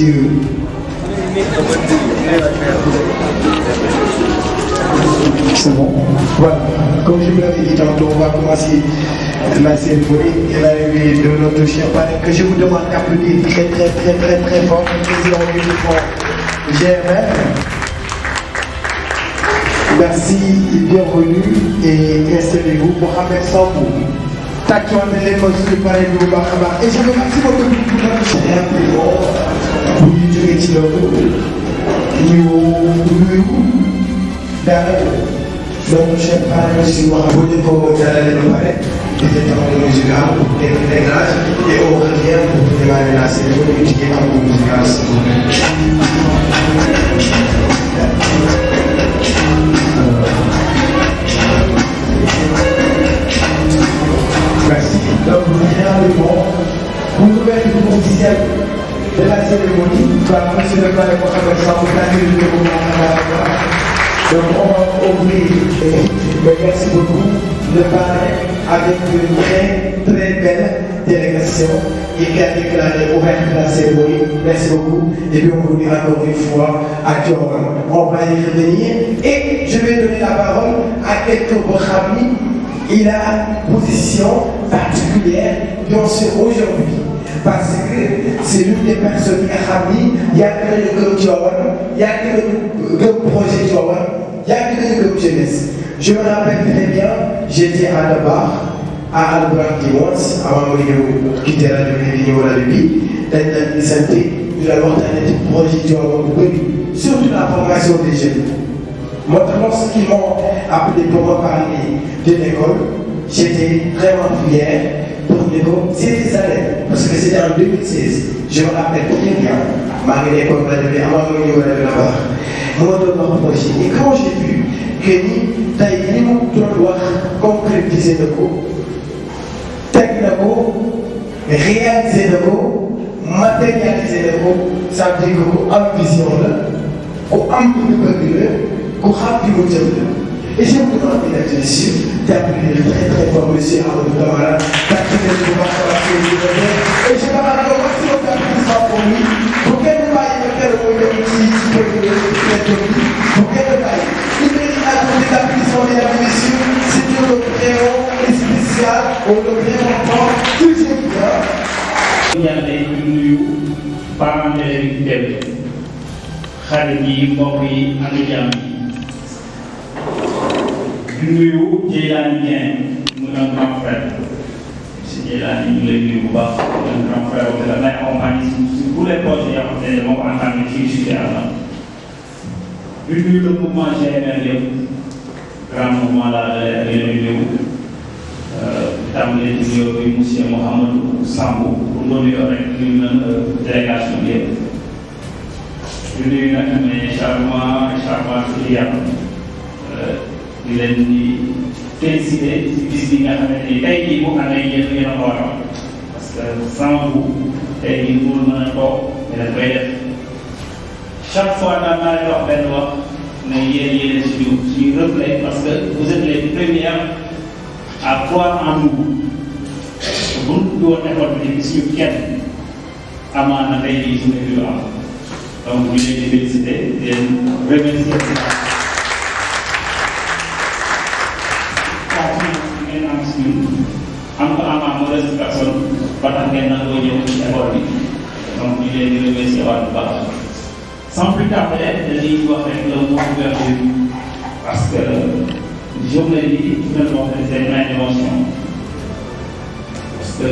messieurs. C'est bon. Voilà. Comme je vous l'avais dit tantôt, on va commencer la cérémonie et l'arrivée de notre cher parrain que je vous demande d'applaudir très fort le président du mouvement GMF. Merci, bienvenue et installez-vous. Mohamed Sambou. Tactuellement, les mesures du parrain du Moubakaba. Et je vous remercie beaucoup pour notre rapidement pour ñu jógee ci loolu ñu nuyu daanaka donc chef parrain aussi wax bu ñu ko jàllale ba pare des éléments musicaux pour des réglages et on revient pour démarrer la cérémonie ci éléments musicaux. Merci. Donc, généralement, pour l'ouverture officielle de la cérémonie, par M. le parrain Mohamed Sambou, donc on va ouvrir, mais merci beaucoup, le parrain avec une très belle délégation et qui a déclaré ouverte la cérémonie. Merci beaucoup. Et puis on vous dit encore une fois à Dioran. On va y revenir et je vais donner la parole à quelques Bokhami. Il a une position particulière dans ce aujourd'hui. Parce que c'est l'une des personnes qui a ramené, il y a que le Dioran, il y a que le projet Dioran, il y a que le jeunesse. Je me rappelle très bien, j'étais à la barre, à Albert Dimanche, avant de quitter la Libye, dans la santé, nous allons entendre des projets Dioran, surtout la formation des jeunes. Moi, lorsqu'ils m'ont appelé pour me parler de l'école, j'étais vraiment fier pour l'école. C'était ça, parce que c'était en 2016. Je me rappelle très bien. Ma l'école va devenir avant de venir là-bas. Moi, je me projet. Et quand j'ai vu que ni taille ni mon doit concrétiser le coup, réaliser le coup, matérialiser le coup, ça veut dire qu'on a une vision là, qu'on a une culture. Et je vous demande, mesdames et messieurs, d'appeler très fort monsieur Amadou Kamara, d'accueillir le et je vais avoir un maximum d'applaudissements pour lui, pour qu'elle ne vaille pas faire le moyen pour qu'elle ne vaille. Il mérite à donner l'applaudissement, mesdames et messieurs, c'est un prénom spécial, on le prénom toujours bien. Il y a des parents de xarit yi mbokk yi ak jàmm yi di nuyu Djeylani Dieng mu un grand frère monsieur Djeylani ñu lay nuyu bu baax un grand frère te daf lay accompagner sur tous les projets yoo xam ne moo ko entamé fii ci Tivaouane di nuyu le mouvement GMR yëpp grand mouvement la ak yeneen nuyu tàmbalee ci nuyoo bi monsieur Mouhamadou Sambou pour nga nuyoo rek nuyu na délégation bi yëpp di nuyu nag mais charmant client di leen di féliciter ci bis bi nga xamante ni tey jii bu amee yéen a ko waral parce que sans vous tey jii pour mën a toog dañ koy def chaque fois daan naa leen wax benn wax ne yéen suñu reflet parce que vous êtes les premières à croire en nous bu ñu doon école bi di suñu kenn amaana tey jii suñu am. Donc, je vais les féliciter et remercier. Encore modeste personne, pas de donc, je vais les remercier. Sans plus tarder, je vais vous faire le mot d'ouverture parce que je vous l'ai dit, c'est une émotion. Parce que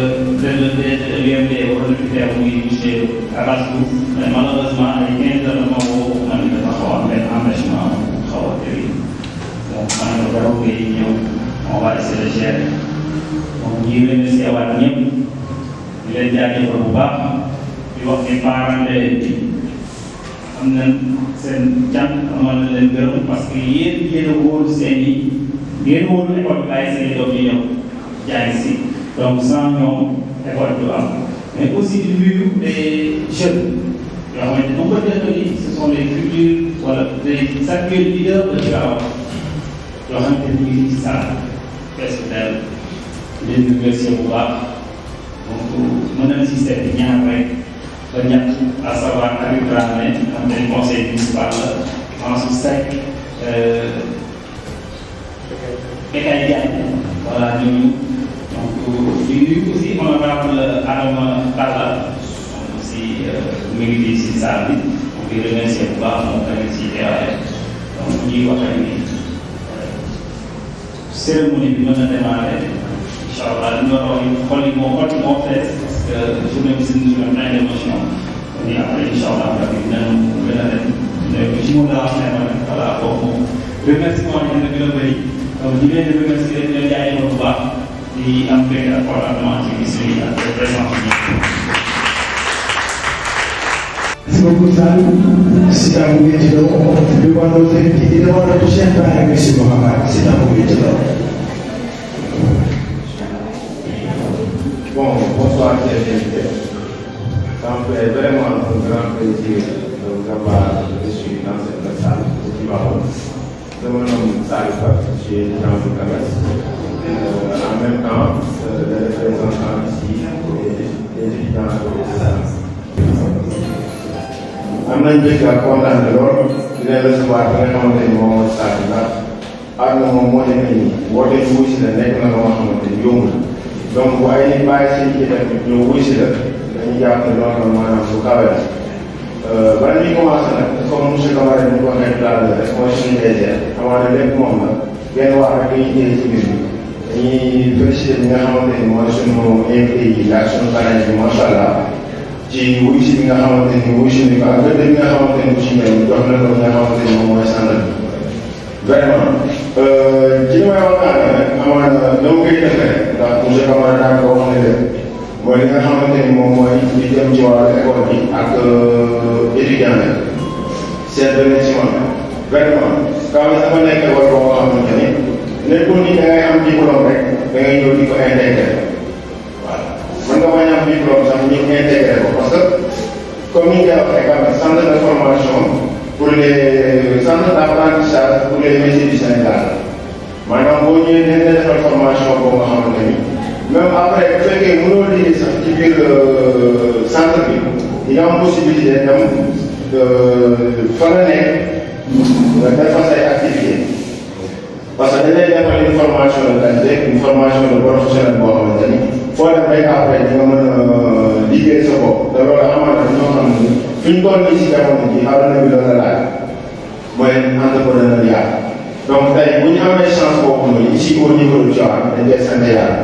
l'UMD aurait pu faire oui, monsieur Abassou, mais malheureusement, les 15 heures de mon on a mis le temps à empêchement, donc, on va essayer de gérer. Donc, je vais remercier à Wadniep, il est déjà dit pour vous voir, il va faire parents am nañ seen jàng amal na leen gërëm parce que yéen a wóolu seen i yéen a wóolu école bi bàyyi seen i doom yi ñëw jaay si donc sans ñoom école du am mais aussi di nuyu des jeunes yoo xamante ne on peut dire que ni ce sont les futurs wala les actuels leaders de Tivaouane yoo xamante ne ñu ngi ci salle personnel leen remercier bu baax donc mën nañ si seet ñaar rek ba ñett à savoir Habib Dramé xam ne conseil municipal la ensuite 5 Bekay Diagne voilà ñooñu donc di nuyu aussi honorable Adama Talla aussi mu ngi fii si salle bi donc di remercier bu baax moom tamit si teewaay donc ñuy wax rek ni cérémonie bi mën na démarrer incha allah li ñu war a wax xol yi moo fees parce que journée bi c'est une journée pleine d'émotion ni après incha allah rabi dinañu gën a dem ci mën a wax ne ma voilà foofu remerciement yi dina gën a bëri donc ñu leen di remercier di leen jaayee bu baax di am mbégte ak contentement ci gis yi ak présence bi. Merci beaucoup Sall c'est un beau métier de voir notre invité de voir notre chef par M. Mohamed c'est un beau métier. Bon, bonsoir chers invités. Ça me fait vraiment un grand plaisir de vous avoir reçu dans cette salle au Tivaouane. Je me nomme Salif Ba, je suis étudiant du commerce. En même temps, le représentant ici des étudiants de l'État. am nañ njëkk ak kontaan lool di leen recevoir bi nga xamante ni moom mooy Salif Ba àdduna moom moo nekk nii woote ñu wuy si la nekk na loo xamante ni yomb na donc bu ay nit bàyyi seen ci def ñu wuy si la dañuy jàpp ne loolu maanaam lu kawe la bala ñuy commencé nag comme monsieur Camara ni ko waxee tout à l'heure rek mooy suñu DG amaana lépp moom la benn wax rek dañuy jëlee ci biir bi dañuy félicité bi nga xamante ni mooy suñu invité yi ak suñu parrain bi macha allah ci wuy si bi nga xamante ni wuy si ni ko ak gëdd bi nga xamante ni bu si mel jox na ko nga xamante ni moom mooy centre bi vraiment ci li may waxtaanee rek amaana dama koy def rek ndax monsieur Camara daa ko wax ne leen mooy li nga xamante ni moom mooy li jëm ci wàllu école bi ak étudiant yi seen bénéficiaire vraiment quand dafa nekk école boo xamante ni nekkul ni da ngay am diplôme rek da ngay ñëw di ko intégré voilà mën nga bañ a am diplôme sax ñu intégré ko parce que comme ni nga waxee quand même centre de formation pour les centres d'apprentissage pour les métiers du Sénégal maanaam boo ñëwee dañ lay defal formation boo nga xamante ni même après bu fekkee mënoo liggéey sax ci biir centre bi di nga am possibilité dem fa nga nekk nga defal say activité parce que dañ lay defal une formation de qualité une formation de professionnel boo xamante ni foo dem rek après di nga mën a liggéey sa bopp te loolu xamante ni ñoo xam ne fi ñu toll nii si jamono ji àdduna bi doon la laaj mooy entrepreneuriat donc tey bu ñu amee chance boobu noonu ici au niveau du Tivaouane dañ koy sant yàlla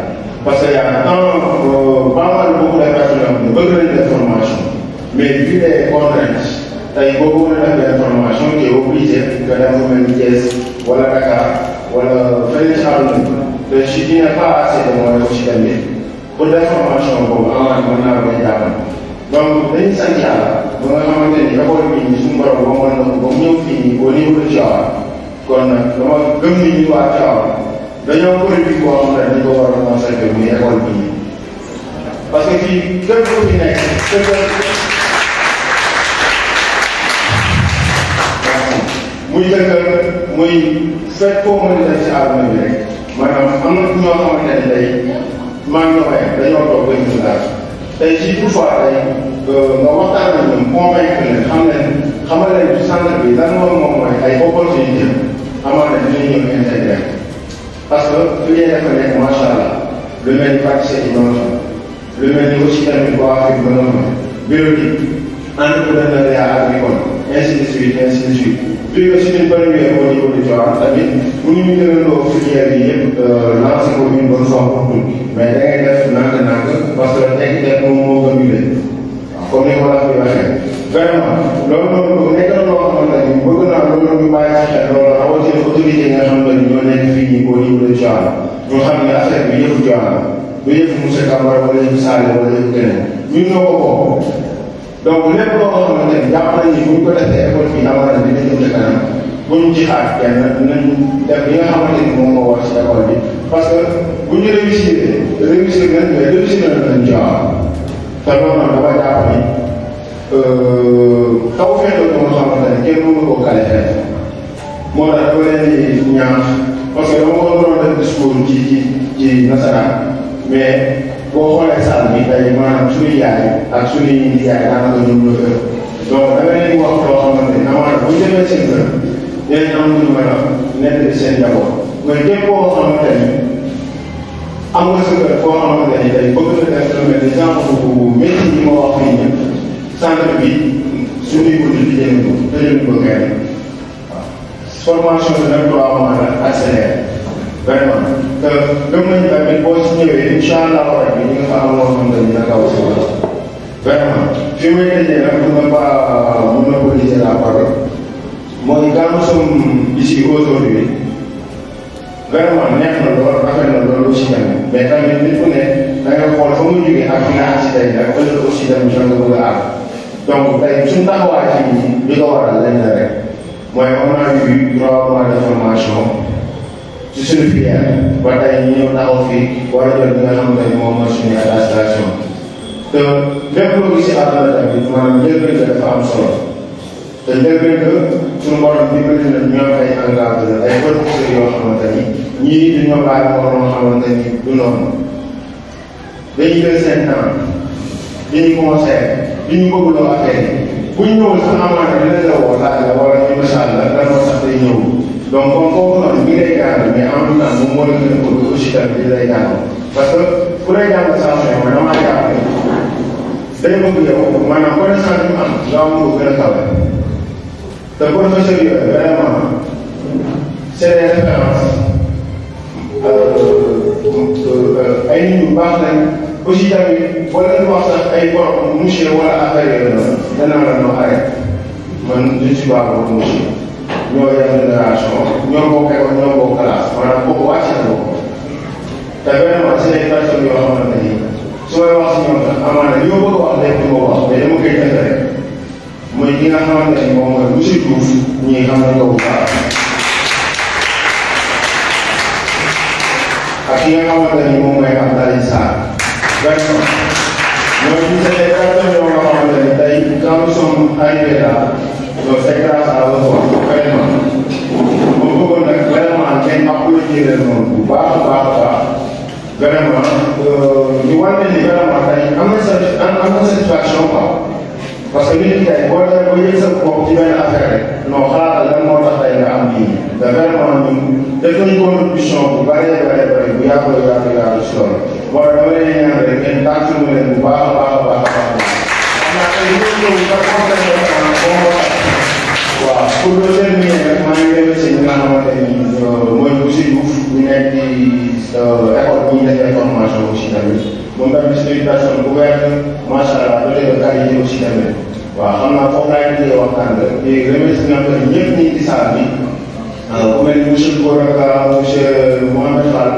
parce que y a pas mal beaucoup de personnes qui bëgg nañ def formation mais vu les contraintes tey boo bëgg na def formation qui est obligé nga dem fu mel ni Thiès wala Dakar wala feneen ci àdduna bi te si tu n'as pas assez de moyens aussi tamit pour def formation boobu amaat mën naa koy jàppale donc dañuy sant yàlla ba nga xamante ni école bi ñu suñu borom ba mën na ko ba mu ñëw fii nii au niveau de Tivaouane kon nag dama gëm ni ñu waa Tivaouane dañoo politique boo xam ne dañu ko war a conserver muy école bi parce que fii képp ku fi nekk muy dëkkal muy fekk koo mën a def ci àdduna bi rek maanaam am na ñoo xamante ne tey maa ngi ñëwaat dañoo toog ba ñu daal tey si toutefois tey nga waxtaan ak ñoom convaincre leen xamal leen ci centre bi lan moom mooy ay opportunité amal na dinañ ñëw intégré parce que fi ñuy def nekk macha allah lu mel ni pâtisserie ba nga fa lu mel ni aussi tamit bois Afrique ba nga fa bureautique entrepreneuriat agricole ainsi de suite ainsi de suite. puis aussi une bonne nuit au niveau du Tivaouane tamit bu ñu jëlandoo filière yi yëpp lancé ko une bonne fois pour tout mais da ngay def nànk-nànk parce que nekk moom moo gën ñu leen comme ni ma la ko waxee vraiment loolu noonu nekk na loo xamante ni bëgg naa loolu ñu bàyyi xel loolu rawatina autorité yi nga xamante ni ñoo nekk fii nii au niveau de Tivaouane ñu xam ne affaire bi yëpp Tivaouane du yëpp monsieur Camara wala yëpp Sall wala yëpp keneen ñun ñoo ko bokk donc lépp loo xamante ni jàpp nañ ni bu ñu ko defee école bi amal na dina jëm ca kanam bu ñu ci xaar kenn dinañ def li nga xamante ni moom moo war ci école bi parce que bu ñu réussir nañ mais réussir nañ leen Tivaouane te loolu nag dafa jàpp ni taw fexe la nga xamante ne kenn mënu koo qualifier moo tax dama leen di ñaax parce que dama ko doon def discours ci nasaraan mais boo xoolee salle bi tey maanaam suñuy yaay ak suñuy yaay daanaka ñoom ñoo ëpp donc da nga leen di wax loo xamante ne amaana bu ñu demee seen kër dinañ am lu ñu mën a nekk seen njaboot mais képp koo xamante ni am nga sa kër koo xamante ni tey bëgg na def lu mel ni genre métier yi ma wax fii ñëpp centre bi suñuy ko di jënd ko tëjee ko kenn waaw formation bi nag doo am mën a accéléré vraiment te gëm nañu tamit boo si ñëwee incha allah rabbi ñi nga xam loo xamante ni dina kaw si wala vraiment fi may tëjee nag mun na poliser la parole mooy quand nous sommes ici aujourd'hui vraiment neex na lool rafet na lool aussi tamit mais tamit nit ku ne da nga xool fa mu jógee ak fi nga àgg si tey nag ëllëg aussi tamit fa nga bëgg a àgg donc tey suñu taxawaay fii nii li ko waral lenn la rek mooy on a eu 3 mois de formation ci suñu filière ba tey ñu ñëw taxaw fii war a jël li nga xamante ni moom mooy suñu attestation te lépp loo gis si àdduna tamit maanaam njëlbeen dafa am solo te njëlbeen que suñu borom dimbali na ñoo koy engagé ay professeurs yoo xamante ni ñii du ñoo bàyyi moo loo xamante ni du noonu dañuy jël seen temps di ñu conseillé di ñu bëgg loo affaire yi bu ñu ñëwul sax amaana dina la woo laaj la wala ñu message la lan moo tax day ñëw donc comme foofu noonu mi ngi lay jàngal mais en même temps moom moo la gën a bëgg aussi tamit di lay jàngal parce que ku lay jàngal saa su ne man damaa jàpp ne day bëgg yow maanaam connaissance bi mu am nga am ko gën a kawe te professeur yooyu vraiment c'est des références ay nit ñu baax lañ aussi tamit boo leen wax sax ay borom monsieur wala affaire yooyu noonu danaa la noo arrêté man je suis pas boobu monsieur ñoo yem génération ñoo bokk école ñoo bokk classe maanaam bokk wàcc na bokk te vraiment c'est des personnes yoo xamante ni su may wax si ñoom sax amaana li ma bëgg a wax lépp du ma wax mais dama koy def rek mooy ki nga xamante ni moom mooy monsieur Diouf ñii xam nañ ko bu baax ak ki nga xamante ni moom mooy Abdoulaye Sarr vraiment ñooñu ñu c'est des personnes yoo xamante ni tey quand nous sommes arrivés là donc c'est grâce à eux vraiment moom bëggoon nag vraiment ngeen applaudir leen noonu bu baax a baax a baax vraiment ñu wane ni vraiment tey am na satisfaction quoi parce que nit ñi tey boo demee ba yëg sa bopp ci benn affaire rek non xaaral lan moo tax tey nga am lii te vraiment ñun def nañu contribution bu bëree bëri bu yàgg si loolu moo tax dama leen ñaan rek ngeen tànn leen bu baax a baax a baax a baax xam naa tey ñu ngi ñëw ba waaw pour le terminer rek maa ngi remercier ñi nga xamante ni mooy monsieur Diouf ñu nekk ci école bi ñu defee formation aussi tamit moom tamit c'est une personne ouverte macha allah doté de qualité aussi tamit waaw xam naa foofu laay liggéey waxtaan rek di remercier nga xam ne ñëpp ñi ci salle bi ku mel ni monsieur Goraka monsieur Mohamed Fall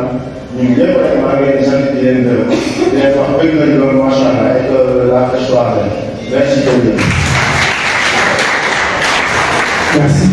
ñun ñëpp rek maa ngi leen di sant di leen gërëm di leen wax bëgg nañ loolu macha allah et que la fête soit belle merci beaucoup. Merci.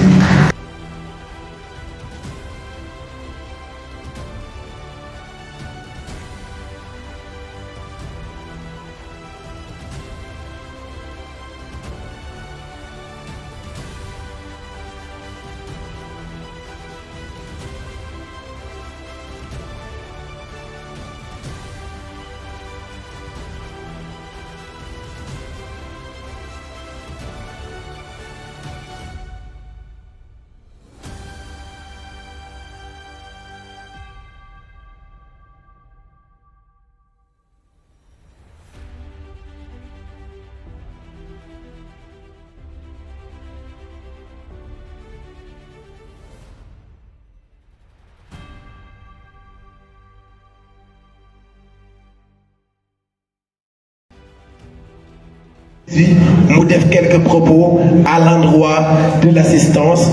Nous def quelques propos à l'endroit de l'assistance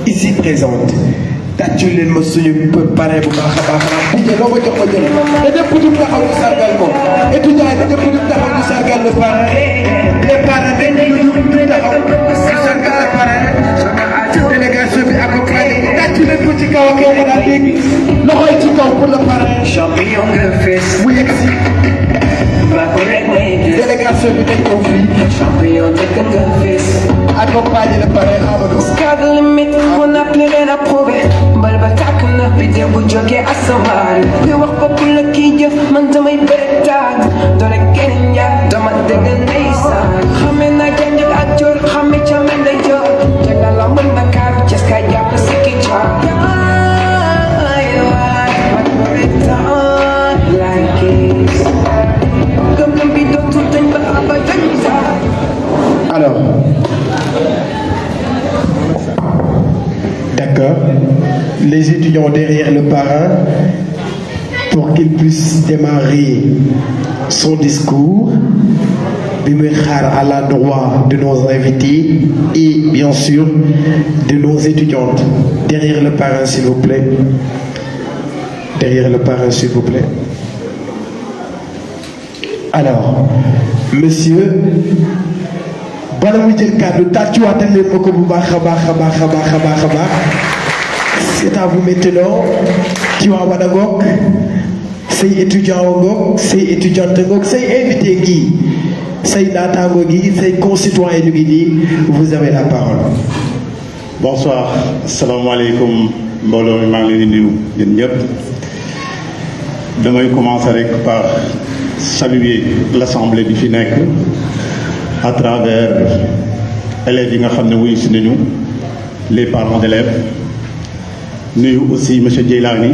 ici présente. tàccu leen ma suñu parrain bu baax a baax a baax loo ko jox ko jël te ñëpp ñu taxaw ñu sargal ko étudiants yi ñëpp ñu taxaw ñu sargal le parrain les parrains dañu ñu taxaw ñu sargal le parrain délégation bi accompagné tàccu leen ko ci kaw ak yow daal léegi loxo yi ci kaw pour le parrain champion de fesse mu yegg si délégation bi dañ ko fii champion de fesse accompagné le parrain Amadou. Sky the limit, on a plus rien à prouver. Balba tak na de bu jógee asamaan kuy wax bopp la kii jëf man damay bëretaan doole keneen yaa dama dëgg ndeysaan xame naa janjak ak joor xame càmmeñ lay joor jaga la mën na kaar jes ka jàpp si ki joor man bëretaan like this gëm-gëm bi dootul dañ ba abadan Alors, d'accord, les étudiants derrière le parrain, pour qu'il puisse démarrer son discours, à l'endroit de nos invités et bien sûr de nos étudiantes. Derrière le parrain, s'il vous plaît. Derrière le parrain, s'il vous plaît. Alors, monsieur, c'est à vous maintenant. Tu as Wadagok, c'est étudiant, c'est étudiante, c'est invité Guy, c'est Natango Guy, c'est concitoyen Guy, vous avez la parole. Bonsoir, salam alaikum, mbolo mi mang leen di nuyu yéen ñëpp. Damay commencer par saluer l'assemblée bi fi nekk à travers élèves yi nga xam ne wuyu si nañu les parents d'élèves. Nuyu aussi monsieur Djeylani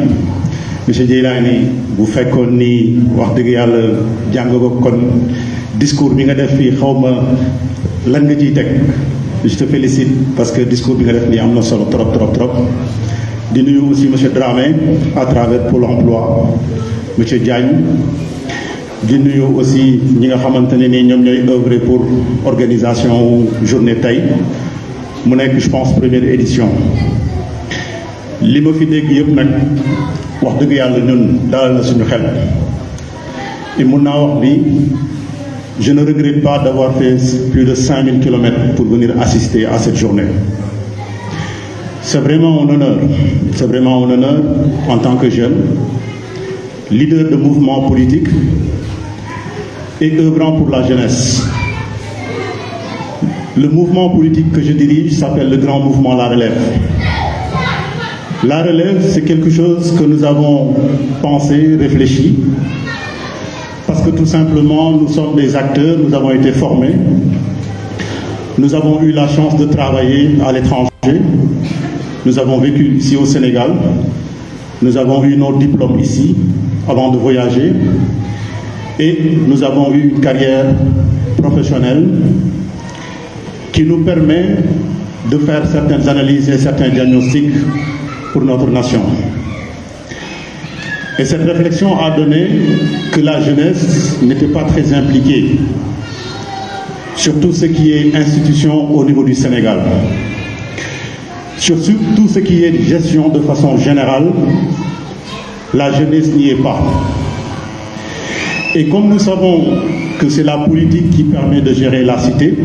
bu fekkoon ni wax dëgg yàlla jàng ko kon discours bi nga def fii xaw ma lan nga ciy teg. Je te félicite parce que discours bi nga def nii am na solo trop. Di nuyu aussi monsieur Dramé à travers Pôle emploi monsieur Diagne. Di nuyu aussi ñi nga xamante ne ni ñoom ñooy œuvrer pour organisation journée tey mu nekk je pense première édition. Li ma fi dégg yëpp nag wax dëgg yàlla ñun dalal na suñu xel et mun naa wax ni je ne regrette pas d'avoir fait plus de 5000 kilomètres pour venir assister à cette journée. C'est vraiment un honneur en tant que jeune, leader de mouvement politique et œuvrant pour la jeunesse. Le mouvement politique que je dirige s'appelle le Grand Mouvement La Relève. La relève, c'est quelque chose que nous avons pensé, réfléchi, parce que tout simplement, nous sommes des acteurs, nous avons été formés, nous avons eu la chance de travailler à l'étranger, nous avons vécu ici au Sénégal, nous avons eu nos diplômes ici avant de voyager, et nous avons eu une carrière professionnelle qui nous permet de faire certaines analyses et certains diagnostics pour notre nation. Et cette réflexion a donné que la jeunesse n'était pas très impliquée sur tout ce qui est institution au niveau du Sénégal. Sur tout ce qui est gestion de façon générale, la jeunesse n'y est pas. Et comme nous savons que c'est la politique qui permet de gérer la cité,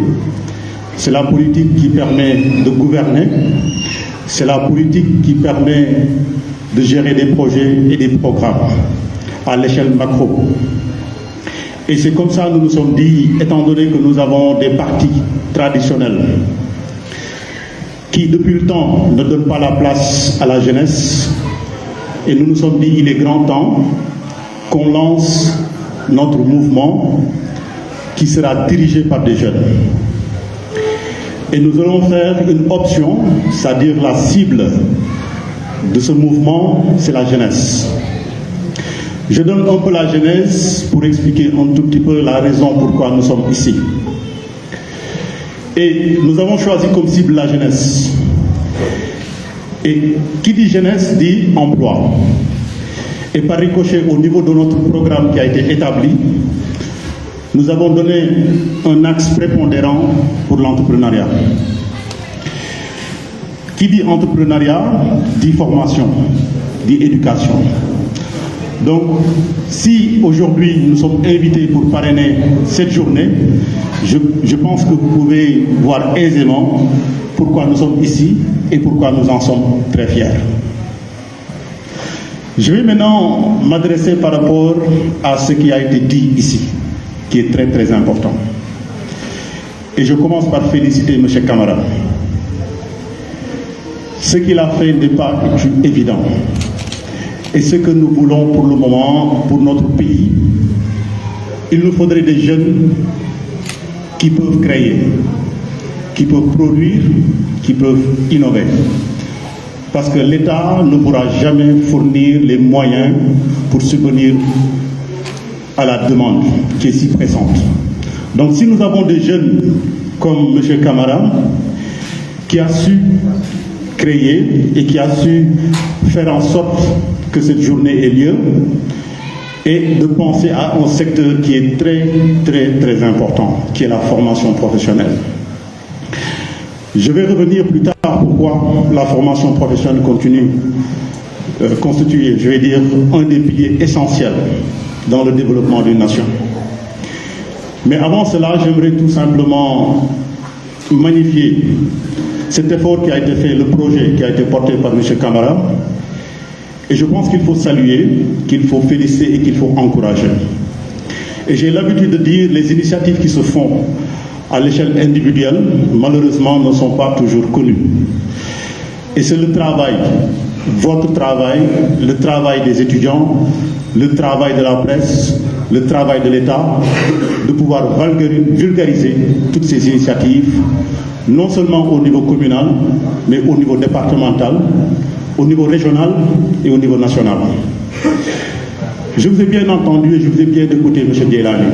c'est la politique qui permet de gouverner, c'est la politique qui permet de gérer des projets et des programmes à l'échelle macro. Et c'est comme ça que nous nous sommes dit, étant donné que nous avons des partis traditionnels qui depuis le temps ne donnent pas la place à la jeunesse, et nous nous sommes dit, il est grand temps qu'on lance notre mouvement qui sera dirigé par des jeunes. Et nous allons faire une option, c'est-à-dire la cible de ce mouvement, c'est la jeunesse. Je donne un peu la genèse pour expliquer un tout petit peu la raison pourquoi nous sommes ici. Et nous avons choisi comme cible la jeunesse. Et qui dit jeunesse dit emploi. Et par ricochet, au niveau de notre programme qui a été établi, nous avons donné un axe prépondérant pour l'entrepreneuriat. Qui dit entrepreneuriat dit formation, dit éducation. Donc, si aujourd'hui nous sommes invités pour parrainer cette journée, je pense que vous pouvez voir aisément pourquoi nous sommes ici et pourquoi nous en sommes très fiers. Je vais maintenant m'adresser par rapport à ce qui a été dit ici, qui est très très important. Et je commence par féliciter M. Camara. Ce qu'il a fait n'est pas évident. et ce que nous voulons pour le moment pour notre pays, il nous faudrait des jeunes qui peuvent créer, qui peuvent produire, qui peuvent innover. Parce que l'État ne pourra jamais fournir les moyens pour subvenir à la demande qui est si pressante. Donc si nous avons des jeunes comme M. Camara, qui a su créer et qui a su faire en sorte que cette journée ait lieu, et de penser à un secteur qui est très, très, très important, qui est la formation professionnelle. Je vais revenir plus tard pourquoi la formation professionnelle constitue, je vais dire, un des piliers essentiels dans le développement d'une nation. Mais avant cela, j'aimerais tout simplement magnifier cet effort qui a été fait, le projet qui a été porté par M. Camara. Et je pense qu'il faut saluer, qu'il faut féliciter et qu'il faut encourager. Et j'ai l'habitude de dire les initiatives qui se font à l'échelle individuelle, malheureusement, ne sont pas toujours connues. Et c'est le travail, votre travail, le travail des étudiants, le travail de la presse, le travail de l'État, de pouvoir vulgariser toutes ces initiatives, non seulement au niveau communal, mais au niveau départemental, au niveau régional et au niveau national. Je vous ai bien entendu et je vous ai bien écouté, M. Djeylani.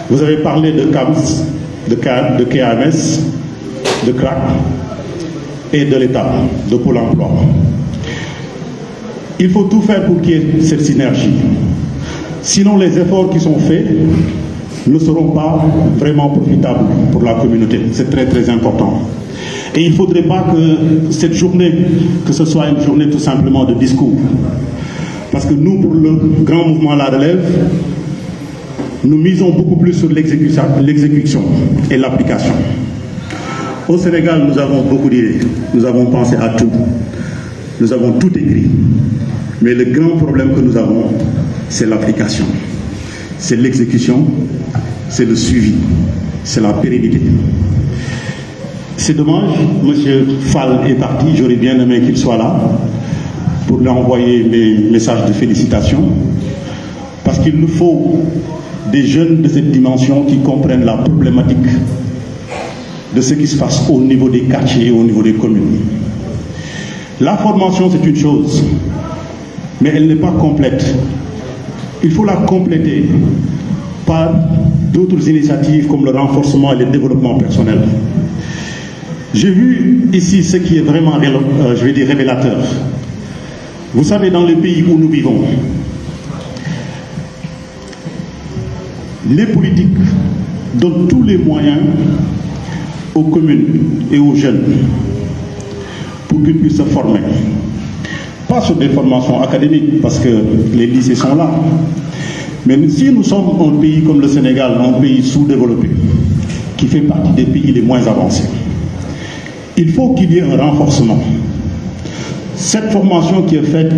Vous avez parlé de CAMS, de KAMS, de CRAC et de l'État, de Pôle emploi. Il faut tout faire pour qu'il y ait cette synergie. Sinon, les efforts qui sont faits ne seront pas vraiment profitables pour la communauté. C'est très, très important. Et il ne faudrait pas que cette journée, que ce soit une journée tout simplement de discours. Parce que nous, pour le grand mouvement La Relève, nous misons beaucoup plus sur l'exécution et l'application. Au Sénégal, nous avons beaucoup d'idées. Nous avons pensé à tout. Nous avons tout écrit. Mais le grand problème que nous avons, c'est l'application. C'est l'exécution, c'est le suivi, c'est la pérennité. C'est dommage, M. Fall est parti, j'aurais bien aimé qu'il soit là pour lui envoyer mes messages de félicitations, parce qu'il nous faut des jeunes de cette dimension qui comprennent la problématique de ce qui se passe au niveau des quartiers et au niveau des communes. La formation, c'est une chose, mais elle n'est pas complète. Il faut la compléter par d'autres initiatives comme le renforcement et le développement personnel. J'ai vu ici ce qui est vraiment, je vais dire, révélateur. Vous savez, dans les pays où nous vivons, les politiques donnent tous les moyens aux communes et aux jeunes pour qu'ils puissent se former. Pas sur des formations académiques, parce que les lycées sont là. Mais si nous sommes un pays comme le Sénégal, un pays sous-développé, qui fait partie des pays les moins avancés, il faut qu'il y ait un renforcement. Cette formation qui est faite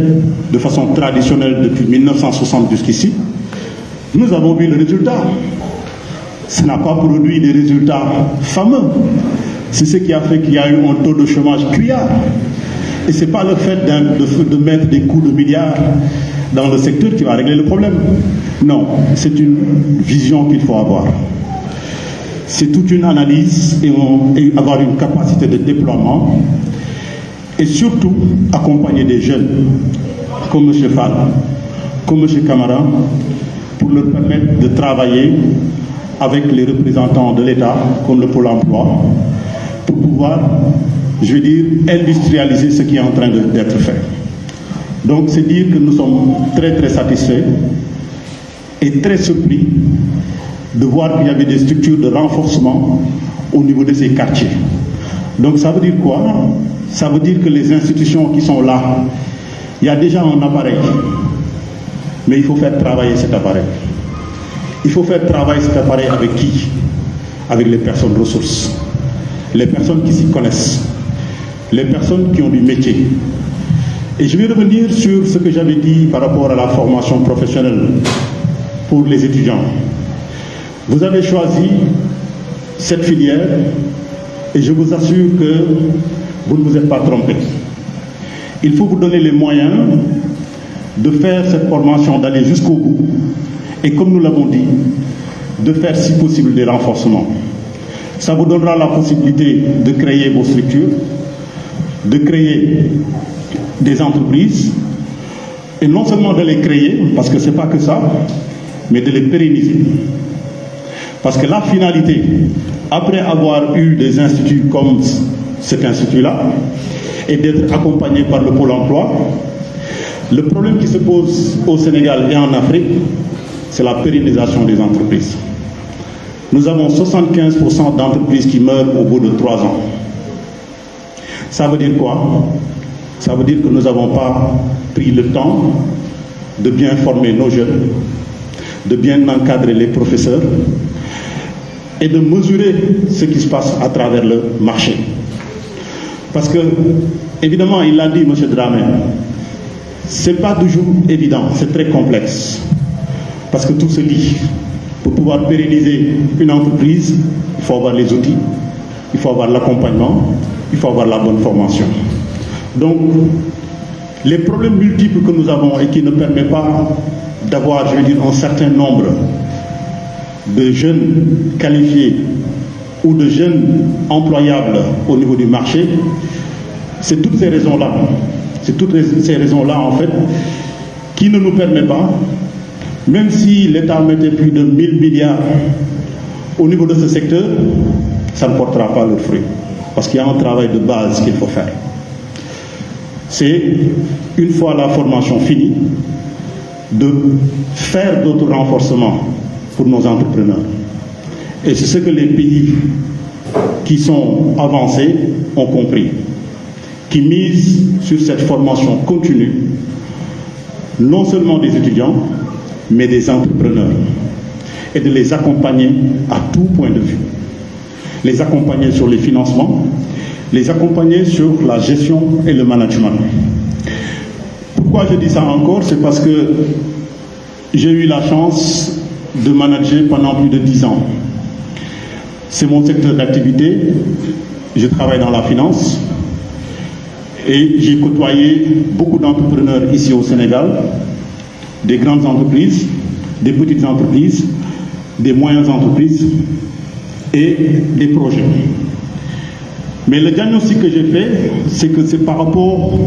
de façon traditionnelle depuis 1960 jusqu'ici, nous avons vu le résultat. Ça n'a pas produit des résultats fameux. C'est ce qui a fait qu'il y a eu un taux de chômage criard. Et ce n'est pas le fait de mettre des coups de milliards dans le secteur qui va régler le problème. Non, c'est une vision qu'il faut avoir. C'est toute une analyse et avoir une capacité de déploiement et surtout accompagner des jeunes comme M. Fall, comme M. Camara pour leur permettre de travailler avec les représentants de l'État comme le Pôle emploi pour pouvoir, je veux dire, industrialiser ce qui est en train d'être fait. Donc c'est dire que nous sommes très très satisfaits et très surpris de voir qu'il y avait des structures de renforcement au niveau de ces quartiers. Donc ça veut dire quoi? Ça veut dire que les institutions qui sont là, il y a déjà un appareil, mais il faut faire travailler cet appareil. Il faut faire travailler cet appareil avec qui? Avec les personnes ressources, les personnes qui s'y connaissent, les personnes qui ont du métier. Et je vais revenir sur ce que j'avais dit par rapport à la formation professionnelle pour les étudiants. Vous avez choisi cette filière et je vous assure que vous ne vous êtes pas trompé. Il faut vous donner les moyens de faire cette formation, d'aller jusqu'au bout, et comme nous l'avons dit, de faire si possible des renforcements. Ça vous donnera la possibilité de créer vos structures, de créer des entreprises, et non seulement de les créer, parce que ce n'est pas que ça, mais de les pérenniser. Parce que la finalité, après avoir eu des instituts comme cet institut-là, et d'être accompagné par le Pôle emploi, le problème qui se pose au Sénégal et en Afrique, c'est la pérennisation des entreprises. Nous avons 75% d'entreprises qui meurent au bout de 3 ans. Ça veut dire quoi? Ça veut dire que nous n'avons pas pris le temps de bien former nos jeunes, de bien encadrer les professeurs et de mesurer ce qui se passe à travers le marché. Parce que, évidemment, il l'a dit, M. Dramé, ce n'est pas toujours évident, c'est très complexe. Parce que tout se lie. Pour pouvoir pérenniser une entreprise, il faut avoir les outils, il faut avoir l'accompagnement, il faut avoir la bonne formation. Donc, les problèmes multiples que nous avons et qui ne permettent pas d'avoir, je veux dire, un certain nombre de jeunes qualifiés ou de jeunes employables au niveau du marché, c'est toutes ces raisons-là. C'est toutes ces raisons-là, en fait, qui ne nous permettent pas, même si l'État mettait plus de 1000 milliards au niveau de ce secteur, ça ne portera pas le fruit. Parce qu'il y a un travail de base qu'il faut faire. C'est, une fois la formation finie, de faire d'autres renforcements pour nos entrepreneurs. Et c'est ce que les pays qui sont avancés ont compris, qui misent sur cette formation continue, non seulement des étudiants, mais des entrepreneurs, et de les accompagner à tout point de vue. Les accompagner sur les financements, les accompagner sur la gestion et le management. Pourquoi je dis ça encore? C'est parce que j'ai eu la chance de manager pendant plus de 10 ans. C'est mon secteur d'activité, je travaille dans la finance et j'ai côtoyé beaucoup d'entrepreneurs ici au Sénégal, des grandes entreprises, des petites entreprises, des moyennes entreprises et des projets. Mais le diagnostic que j'ai fait, c'est que c'est par rapport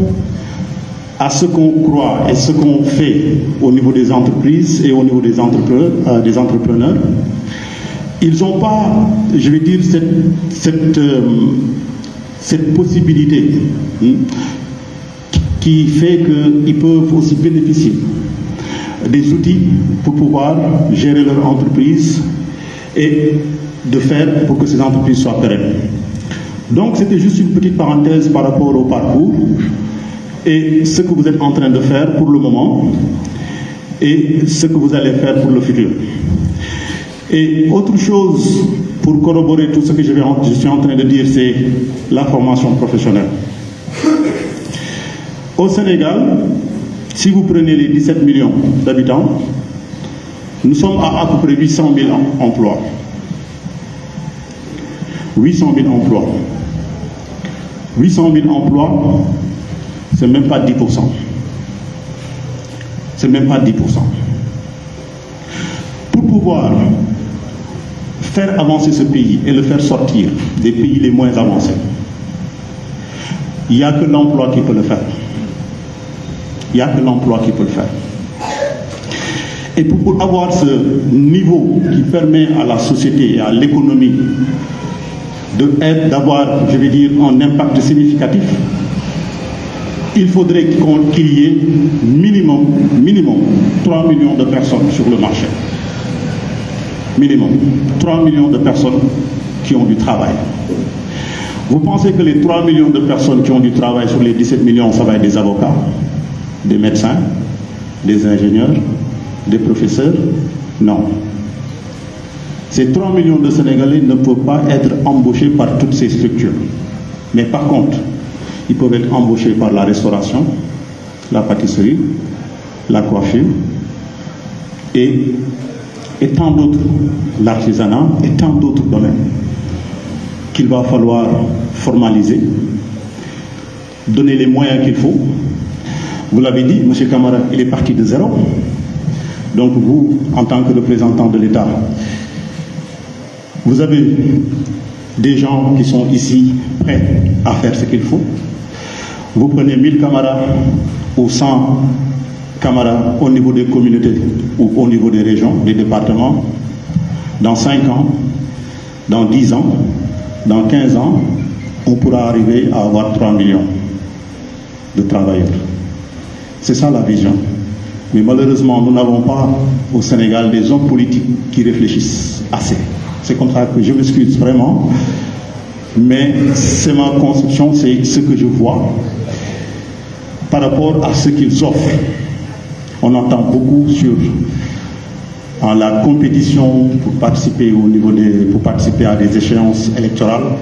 à ce qu'on croit et ce qu'on fait au niveau des entreprises et au niveau des entrepreneurs, ils n'ont pas, je vais dire, cette possibilité qui fait qu'ils peuvent aussi bénéficier des outils pour pouvoir gérer leur entreprise et de faire pour que ces entreprises soient pérennes. Donc c'était juste une petite parenthèse par rapport au parcours et ce que vous êtes en train de faire pour le moment et ce que vous allez faire pour le futur. Et autre chose pour corroborer tout ce que je suis en train de dire, c'est la formation professionnelle. Au Sénégal, si vous prenez les 17 millions d'habitants, nous sommes à peu près 800 000 emplois. 800 000 emplois. 800 000 emplois, c'est même pas 10%. C'est même pas 10%. Pour pouvoir faire avancer ce pays et le faire sortir des pays les moins avancés, il n'y a que l'emploi qui peut le faire. Il n'y a que l'emploi qui peut le faire. Et pour avoir ce niveau qui permet à la société et à l'économie d'avoir, je vais dire, un impact significatif, il faudrait qu'il y ait minimum 3 millions de personnes sur le marché. Minimum 3 millions de personnes qui ont du travail. Vous pensez que les 3 millions de personnes qui ont du travail sur les 17 millions, ça va être des avocats, des médecins, des ingénieurs, des professeurs? Non. Ces 3 millions de Sénégalais ne peuvent pas être embauchés par toutes ces structures. Mais par contre, ils peuvent être embauchés par la restauration, la pâtisserie, la coiffure et tant d'autres, l'artisanat et tant d'autres domaines qu'il va falloir formaliser, donner les moyens qu'il faut, Vous l'avez dit, M. Camara, il est parti de zéro. Donc vous, en tant que représentant de l'État, vous avez des gens qui sont ici prêts à faire ce qu'il faut. Vous prenez 1000 camarades ou 100 camarades au niveau des communautés ou au niveau des régions, des départements. Dans 5 ans, dans 10 ans, dans 15 ans, on pourra arriver à avoir 3 millions de travailleurs. C'est ça la vision. Mais malheureusement, nous n'avons pas au Sénégal des hommes politiques qui réfléchissent assez. C'est comme ça que je m'excuse vraiment, mais c'est ma conception, c'est ce que je vois par rapport à ce qu'ils offrent. On entend beaucoup sur la compétition pour participer pour participer à des échéances électorales.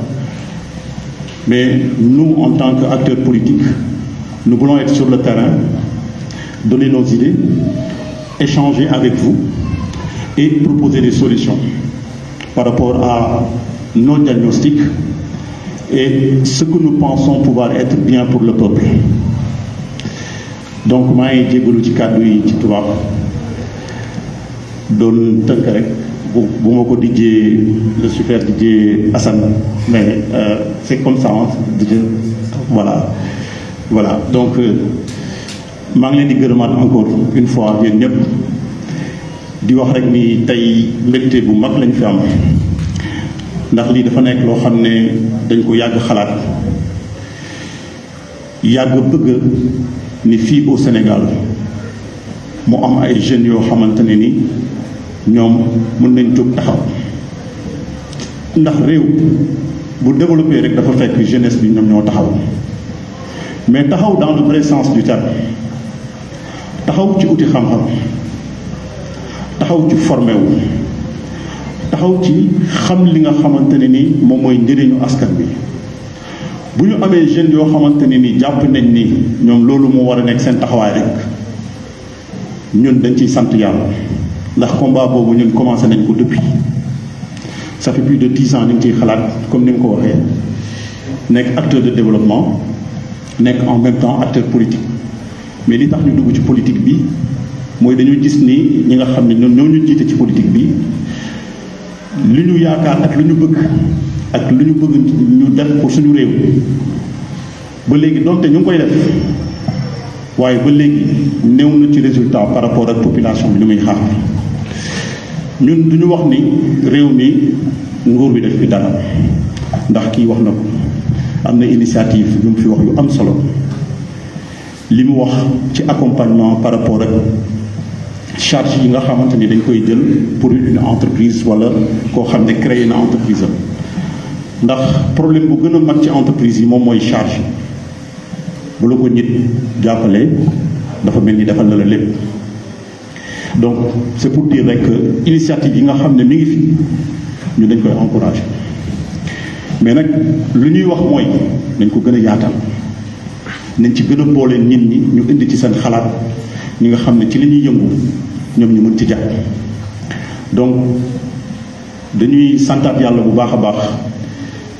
Mais nous, en tant qu'acteurs politiques, nous voulons être sur le terrain, donner nos idées, échanger avec vous et proposer des solutions par rapport à nos diagnostics et ce que nous pensons pouvoir être bien pour le peuple. Donc maa ngi jégalu ci kàddu yi ci tubaab doon tënk rek bu ma ko dijjee le super dijjee Assane mais c'est comme ça voilà donc maa ngi leen di gërëmaat encore une fois yéen ñëpp di wax rek ni tey mbégte bu mag lañ fi am ndax lii dafa nekk loo xam ne dañ ko yàgg xalaat yàgg bëgg ni fii au Sénégal mu am ay jeunes yoo xamante ne ni ñoom mën nañ jóg taxaw ndax réew bu développé rek dafa fekk jeunesse bi ñoom ñoo taxaw mais taxaw dans le vrai sens du terme taxaw ci uti xam-xam taxaw ci formé wu taxaw ci xam li nga xamante ne ni moom mooy njëriñu askan bi bu ñu amee jeunes yoo xamante ne ni jàpp nañ ni ñoom loolu moo war a nekk seen taxawaay rek ñun dañ ciy sant yàlla ndax combat boobu ñun commencé nañ ko depuis ça fait plus de 10 ans ñu ngi ciy xalaat comme ni nga ko waxee nekk acteur de développement nekk en même temps acteur politique mais li tax ñu dugg ci politique bi mooy dañu gis ni ñi nga xam ne ñun ñoo ñu jiite ci politique bi li ñu yaakaar ak lu ñu bëgg ak lu ñu bëgg ñu def pour suñu réew ba léegi donte ñu ngi koy def waaye ba léegi néew na ci résultat par rapport ak population bi li muy xaar ñun duñu wax ni réew mi nguur bi def fi dara ndax kii wax na ko am na initiative yu mu fi wax yu am solo li mu wax ci accompagnement par rapport ak charge yi nga xamante ni dañ koy jël pour une entreprise wala koo xam ne créer na entreprise am ndax problème bu gën a mag ci entreprise yi moom mooy charge bu la ko nit jàppale dafa mel ni defal na la lépp donc c'est pour dire rek initiative yi nga xam ne mi ngi fi ñu dañ koy encourager mais nag lu ñuy wax mooy nañ ko gën a yaatal nañ ci gën a boole nit ñi ñu indi ci seen xalaat ñi nga xam ne ci li ñuy yëngu ñoom ñu mën ci jàpp donc dañuy santaat yàlla bu baax a baax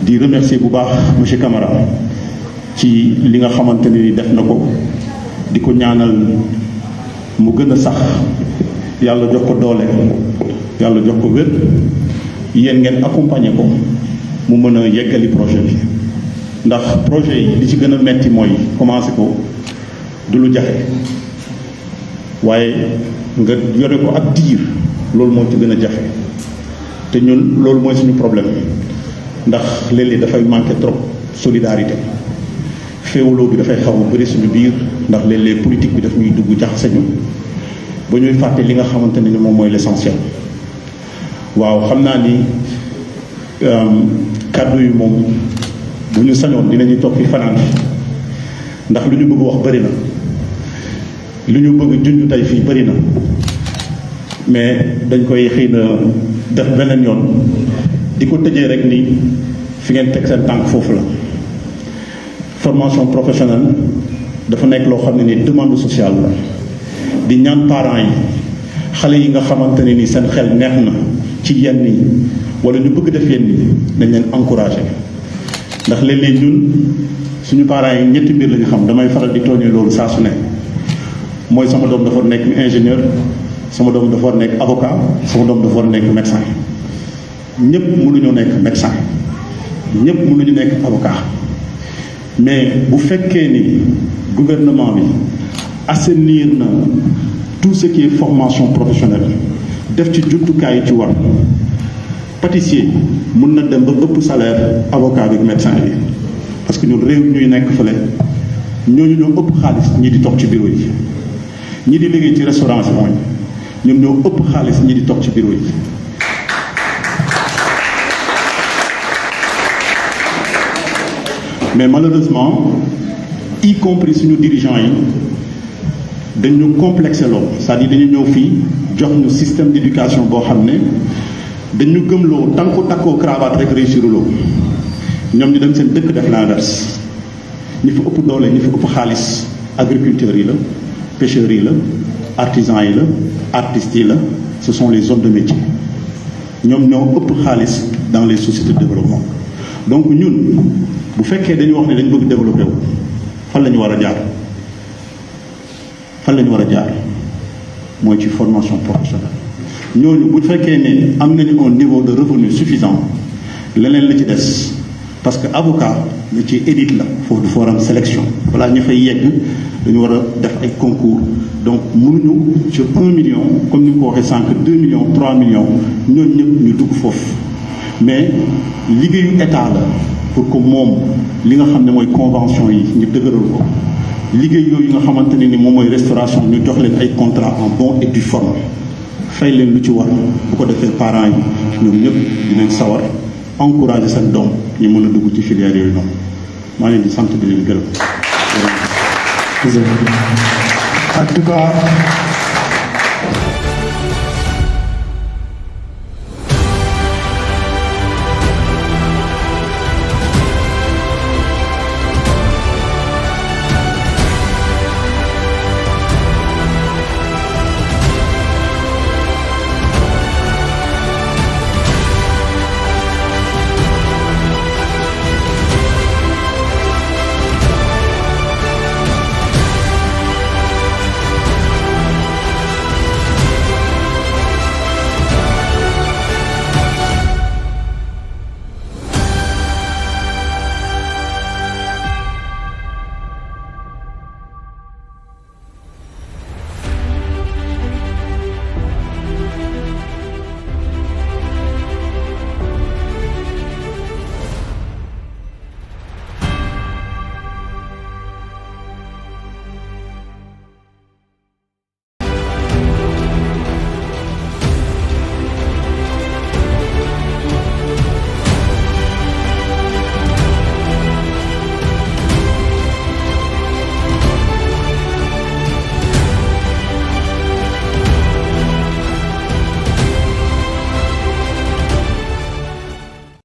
di remercier bu baax monsieur Camara ci li nga xamante ni def na ko di ko ñaanal mu gën a sax yàlla jox ko doole yàlla jox ko wér yéen ngeen accompagner ko mu mën a yeggali projet bi ndax projet yi li ci gën a metti mooy commencé ko du lu jafe waaye nga yore ko ak diir loolu moo ci gën a jafe te ñun loolu mooy suñu problème ndax léeg-léeg dafay manqué trop solidarité féewuloo bi dafay xaw a bëri suñu biir ndax léeg-léeg politique bi daf ñuy dugg jaxase ñu ba ñuy fàtte li nga xamante ne ni moom mooy l'essentiel waaw xam naa ni kàddu yi moom bu ñu sañoon dinañu toog fi fanaan ndax lu ñu bëgg wax bëri na lu ñu bëgg junj tey fii bëri na mais dañ koy xëy na def beneen yoon di ko tëjee rek ni fi ngeen teg seen tànk foofu la formation professionnelle dafa nekk loo xam ne ni demande sociale la di ñaan parents yi xale yi nga xamante ne ni seen xel neex na ci yenn yi wala ñu bëgg def yenn yi dañ leen encouragé ndax léeg-léeg ñun suñu parents yi ñetti mbir la ñu xam damay faral di tooñee loolu saa su ne mooy sama doom dafa nekk ingénieur sama doom dafa nekk avocat sama doom dafa nekk médecin ñëpp mënuñoo nekk médecin ñëpp mënuñu nekk avocat mais bu fekkee ni gouvernement bi assainir na tout ce qui est formation professionnelle def ci jumtukaay yi ci war pâtissier mën na dem ba ëpp salaire avocat bi médecin bi parce que ñun réew ñuy nekk fële ñooñu ñoo ëpp xaalis ñi di toog ci bureau yi ñi di liggéey ci restaurant yi mooy ñoom ñoo ëpp xaalis ñi di toog ci bureau yi mais malheureusement y compris suñu dirigeants yi dañu complexé loolu c'est-à-dire dañu ñëw fii jox ñu système d'éducation boo xam ne dañu gëmloo tànku takkoo cravate rek réussir loo ñoom ñu dem seen dëkk def l'inverse ñi fi ëpp doole ñi fi ëpp xaalis agriculteurs yi la pêcheurs yi la artisans yi la artistes yi la ce sont les hommes de métier ñoom ñoo ëpp xaalis dans les sociétés de développement donc ñun bu fekkee dañu wax ne dañu bëgg développer wu fan la ñu war a jaar fan la ñu war a jaar mooy ci formation professionnelle ñooñu bu fekkee ne am nañu un niveau de revenu suffisant leneen la ci des parce que avocat la ci élite la foofu du forum sélection voilà ñu fay yegg dañu war a def ay concours donc mënuñu sur 1 million comme ni nga ko waxee sànq 2 millions 3 millions ñooñu ñëpp ñu dugg foofu mais liggéeyu état la pour que moom li nga xam ne mooy convention yi ñu dëgëral ko liggéey yooyu nga xamante ne ni moom mooy restauration ñu jox leen ay contrat en bon et due forme fay leen lu ci war bu ko defee parents yi ñoom ñëpp dinañ sawar encourager seen doom ñu mën a dugg ci filière yooyu noonu maa leen di sant di leen gërëm. En tout cas